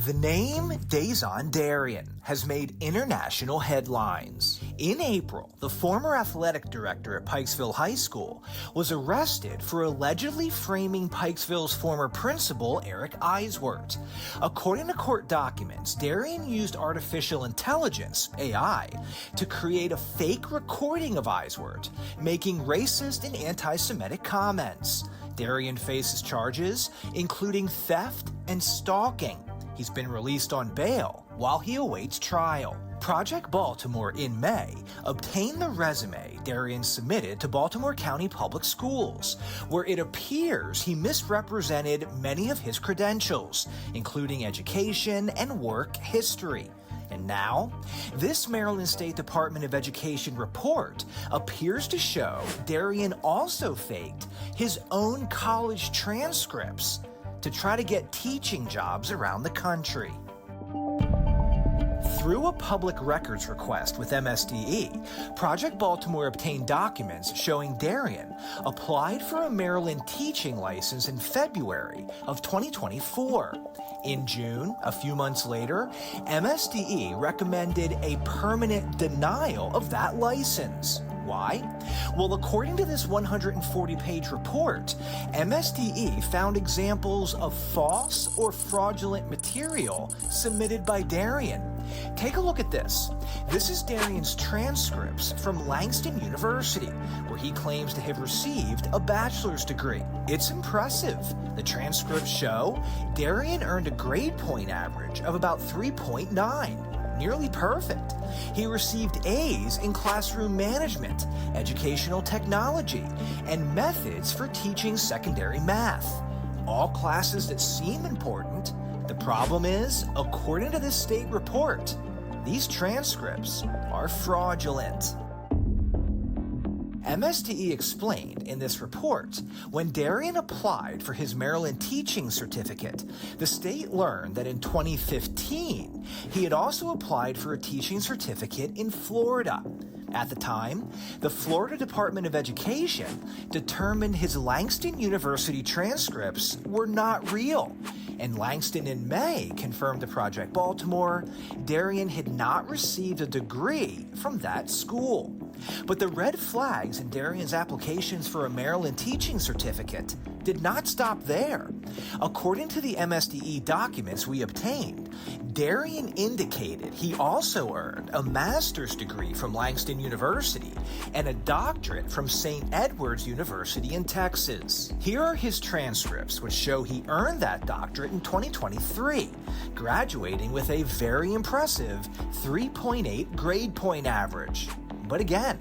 The name Dazhon Darien has made international headlines. In April, the former athletic director at Pikesville High School was arrested for allegedly framing Pikesville's former principal, Eric Eiswert. According to court documents, Darien used artificial intelligence, AI, to create a fake recording of Eiswert, making racist and anti-Semitic comments. Darien faces charges, including theft and stalking. He's been released on bail while he awaits trial. Project Baltimore in May obtained the resume Darien submitted to Baltimore County Public Schools, where it appears he misrepresented many of his credentials, including education and work history. And now, this Maryland State Department of Education report appears to show Darien also faked his own college transcripts to try to get teaching jobs around the country. Through a public records request with MSDE, Project Baltimore obtained documents showing Darien applied for a Maryland teaching license in February of 2024. In June, a few months later, MSDE recommended a permanent denial of that license. Why? Well, according to this 140-page report, MSDE found examples of false or fraudulent material submitted by Darien. Take a look at this. This is Darien's transcripts from Langston University, where he claims to have received a bachelor's degree. It's impressive. The transcripts show Darien earned a grade point average of about 3.9, nearly perfect. He received A's in classroom management, educational technology, and methods for teaching secondary math. All classes that seem important. The problem is, according to this state report, these transcripts are fraudulent. MSDE explained in this report, when Darien applied for his Maryland teaching certificate, the state learned that in 2015, he had also applied for a teaching certificate in Florida. At the time, the Florida Department of Education determined his Langston University transcripts were not real, and Langston in May confirmed to Project Baltimore Darien had not received a degree from that school. But the red flags in Darien's applications for a Maryland teaching certificate did not stop there. According to the MSDE documents we obtained, Darien indicated he also earned a master's degree from Langston University and a doctorate from St. Edward's University in Texas. Here are his transcripts, which show he earned that doctorate in 2023, graduating with a very impressive 3.8 grade point average. But again,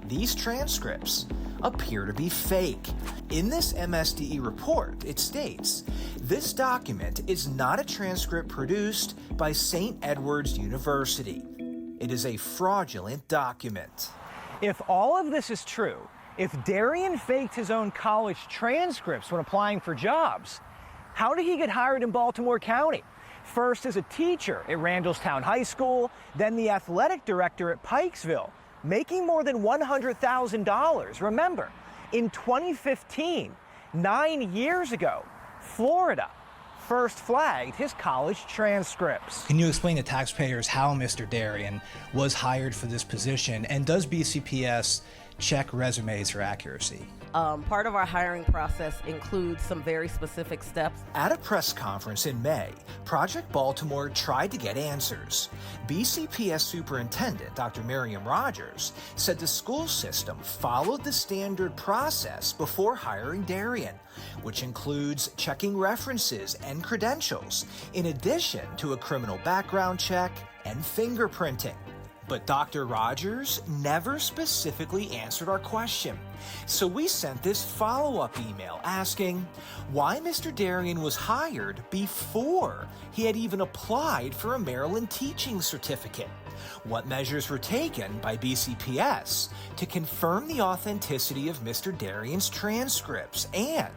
these transcripts appear to be fake. In this MSDE report, it states, this document is not a transcript produced by St. Edward's University. It is a fraudulent document. If all of this is true, if Darien faked his own college transcripts when applying for jobs, how did he get hired in Baltimore County? First as a teacher at Randallstown High School, then the athletic director at Pikesville, making more than $100,000. Remember, in 2015, 9 years ago, Florida first flagged his college transcripts. Can you explain to taxpayers how Mr. Darien was hired for this position, and does BCPS check resumes for accuracy? Part of our hiring process includes some very specific steps. At a press conference in May, Project Baltimore tried to get answers. BCPS Superintendent Dr. Miriam Rogers said the school system followed the standard process before hiring Darien, which includes checking references and credentials, in addition to a criminal background check and fingerprinting. But Dr. Rogers never specifically answered our question. So we sent this follow-up email asking why Mr. Darien was hired before he had even applied for a Maryland teaching certificate. What measures were taken by BCPS to confirm the authenticity of Mr. Darien's transcripts? And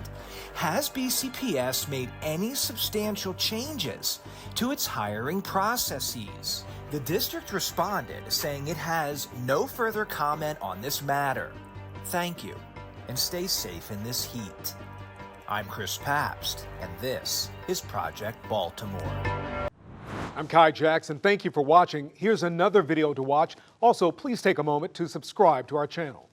has BCPS made any substantial changes to its hiring processes? The district responded saying it has no further comment on this matter. Thank you, and stay safe in this heat. I'm Chris Pabst, and this is Project Baltimore. I'm Kai Jackson. Thank you for watching. Here's another video to watch. Also, please take a moment to subscribe to our channel.